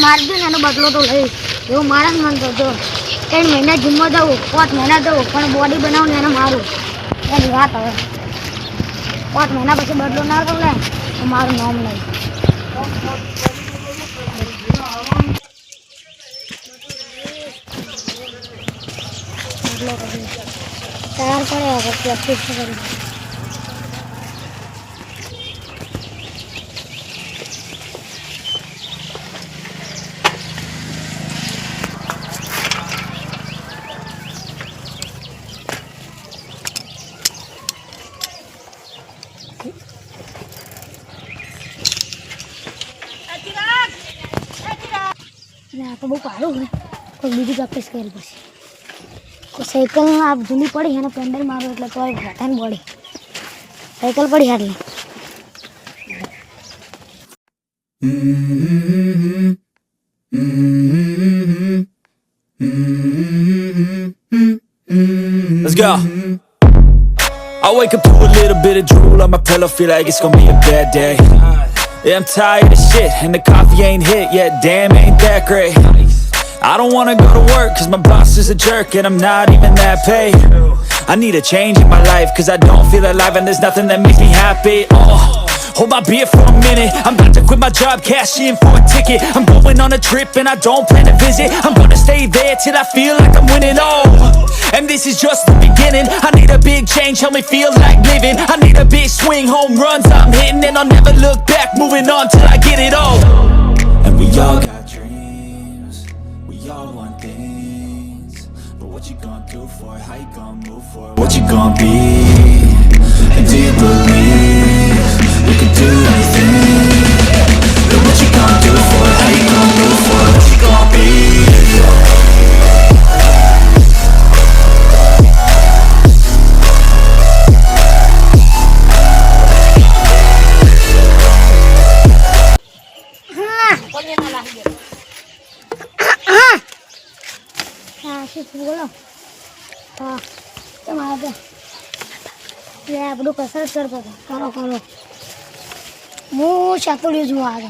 મારી દઉં ને એનો બદલો તો લઈશ એવું મારા જ મન થતો 3 મહિના જીમમાં જવું 5 મહિના જવું પણ બોડી બનાવું ને એને મારું એની વાત હવે 5 મહિના પછી બદલો ના લઉં ને તો મારું નામ નહીં તૈયાર પડે પ્રેક્ટિસ કરી તો બહુ પાડું હોય કોઈ બીજી પ્રેક્ટિસ કરવી પડશે કોઈ સાયકલ આ જૂની પડી એને પેન્ડલ મારું એટલે તો ઘટાને બોડી સાયકલ પડી હાટલી Let's go. I wake up to a little bit of drool on my pillow, feel like it's gonna be a bad day. Yeah, I'm tired of shit, and the coffee ain't hit yet, damn, ain't that great. I don't wanna go to work, cause my boss is a jerk, and I'm not even that paid. I need a change in my life, cause I don't feel alive, and there's nothing that makes me happy. Oh, hold my beer for a minute, I'm about to quit my job, cash in for a ticket. I'm going on a trip, and I don't plan to visit. I'm gonna stay there till I feel like I'm winning, oh. And this is just the beginning. I need a big change, help me feel like living. I need a big swing, home runs I'm hitting, and I'll never look back, moving on till I get it all. And we all got dreams, we all want things, but what you gonna do for it, how you gonna move for it, what you gonna be, and do you believe you can do anything, but what you gonna do for it, how you gonna move for it, what you gonna be. બોલો હા કેમ આવે છે બધું કસરત કરતો હતો કરો કરો હું શાતુડી જોવા આવે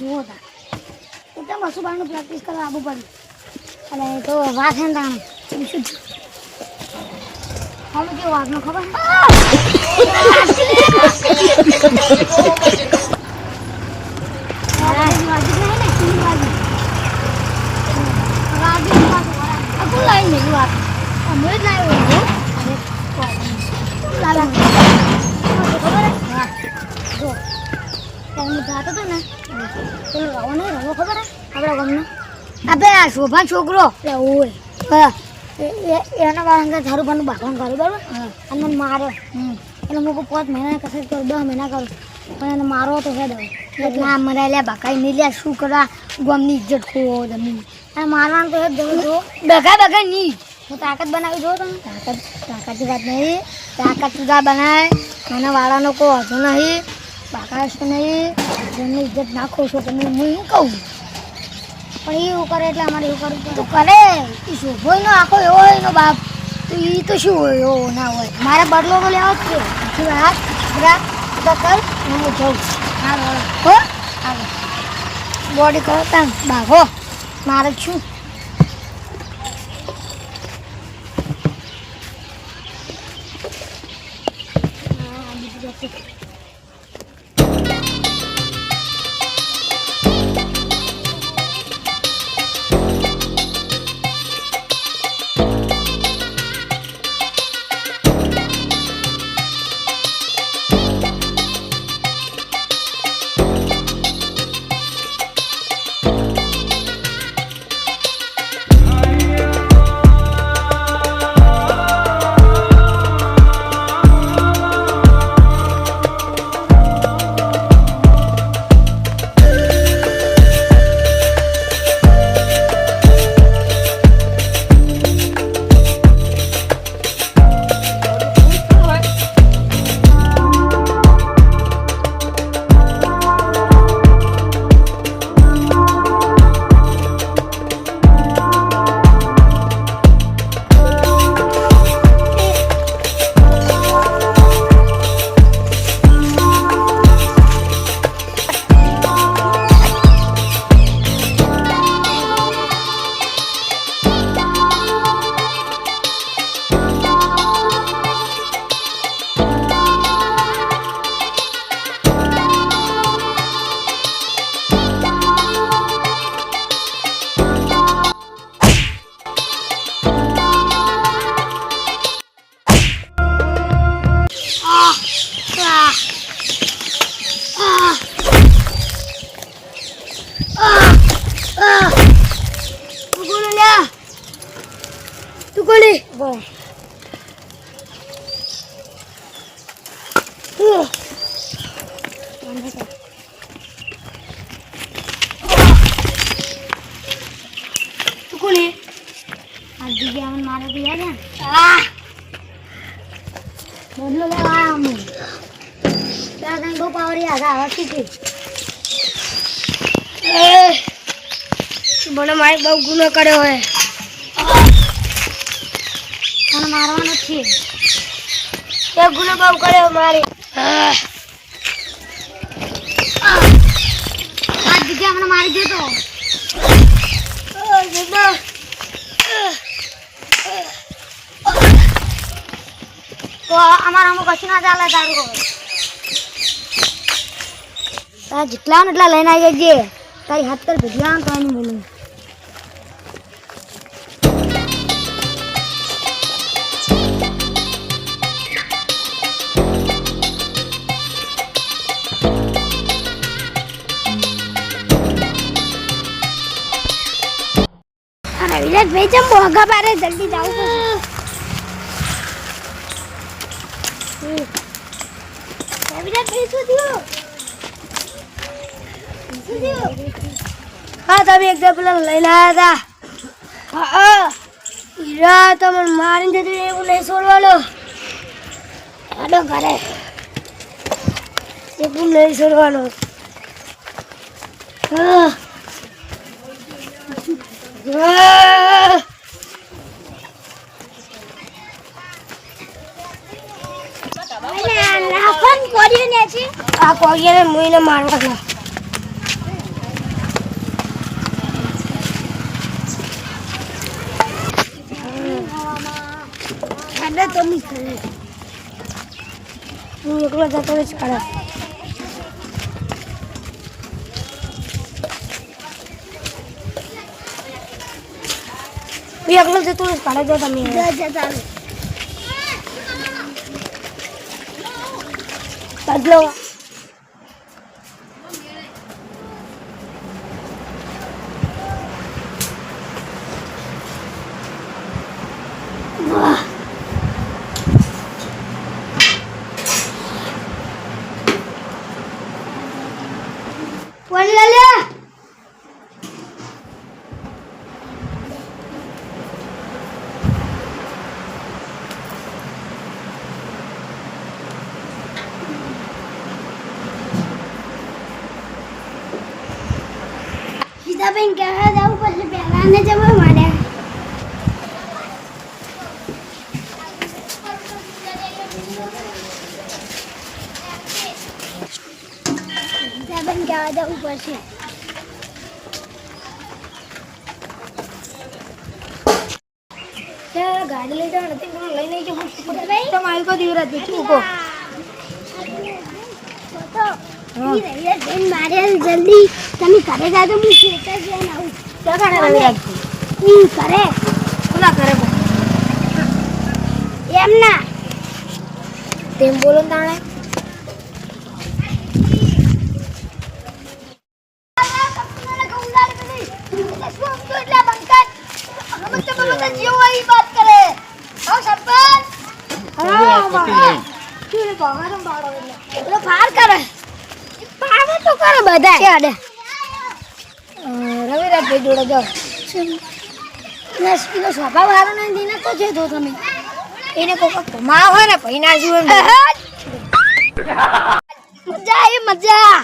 જુઓ હતા એકદમ હસુબાનું પ્રેક્ટિસ કરવા આવવું પડ્યું અને તો વાત હે ને તાણે શું હવે કેવું વાતનો ખબર લાઈન નહીં વાત અમે જ લાવ્યો ખબર હા જો હું જાતો હતો ને પેલો રવો નહીં રવો ખબર આપણા ગામનો આપણે આ શોભા છોકરો હોય હા એના વાળા ધારું પાનું બાકવાનું કર્યું બરાબર અને મને માર્યો એટલે હું 5 મહિના કસરત કરું 10 મહિના કરું પણ એને મારો તો છે દવા એટલે આ મરાય લ્યા બાકાઈ નહીં લ્યા શું કરવા ગામની ઇજ્જત ખોવો જમીન અને મારવાનું તો એ જ જો બગા નહીં હું તાકાત બનાવી જો તમે તાકાતની વાત નહીં તાકાત જુદા બનાય મને વાળાનો કોઈ હતો નહીં બાકાશ નહીં જેમની ઇજ્જત નાખો છો તમે હું એવું કહું પણ એવું કરે એટલે અમારે એવું કરવું તો કરે એ શોભો નો આખો એવો હોય એનો બાપ તો એ તો શું હોય એવો ના હોય મારે બદલો તો લેવો જ છે હાથ કર હું જઉં હા હો આગળ બોડી કરો તાન બાઘો મારે શું હોય કોને આ જગ્યા મને મારે તો યાદ બદલો લેવા અમે ત્યાં બહુ પાવર યાદ આવતી હતી મને મારે બહુ ગુનો કર્યો હોય મને મારવાનો છે તે ગુનો બહુ કર્યો મારે આ જગ્યા મને મારી દેતો તો અમારામાં કશું ના ચાલે તારું તારા જેટલા ને એટલા લઈને આવી જજે તારી હાથ પર ભેજવા તો એનું બોલું વિરાટભાઈ જેમ મોઘા પારે જલ્દી જવું પડશે વિરાટભાઈ શું થયું હા તમે એકદમ પેલા લઈને આવ્યા હતા હા હીરા તમે મારીને જતું એવું નહીં છોડવાનો આડો ઘરે એવું નહીં છોડવાનો હા આ કોળિયાને મુઈને મારવાના હું એકલો જતો જ કરે એકલો જતો જ કાઢે જો તમે બદલો બેન કહેવા જાવ પછી પહેલા ને જવા માંડ્યા બેન કહેવા જવું પડશે ગાડી લઈ જવા નથી લઈને જવું તમારી કો દિવરાજ બેઠું કો મારે જલ્દી તમે ઘરે જાજો હું ખેતર જઈને આવું ક્યાં ઘરે રવિરાજ ઘરે કોના ઘરે એમ ના તેમ બોલો તાણે ફાર કરે પાવે તો કરે બધા આડે રવિરાજ ભાઈ જોડે જાઓ નસકીનો સ્વભાવ સારો નહીં દીને તો જે દો તમે એને કોક કમા હોય ને ભાઈ ના જીવન મજા આવી મજા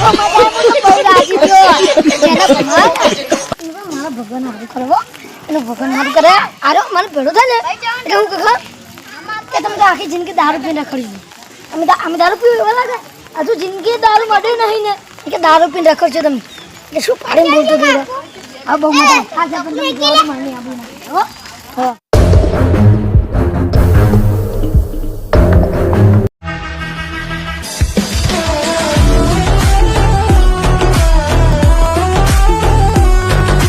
ઓ મજા તો બહુ રાજી થયો જેને કમા મારા ભગવાન હારું કરવો એનો ભગવાન હારું કરે આરો મને ભેડો થાય ને એટલે હું કહું કે તમે તો આખી જિંદગી દારૂ પીને ખડી અમે દારૂ પીવા લાગે હજુ જિંદગી દારૂ મળે નહીં ને કે દારૂ પીને રખડ છો તમે કે શું પાડીને બોલતો હતો આ બહુ મજા આ પણ તમે જોવા માંડી આપી હો હા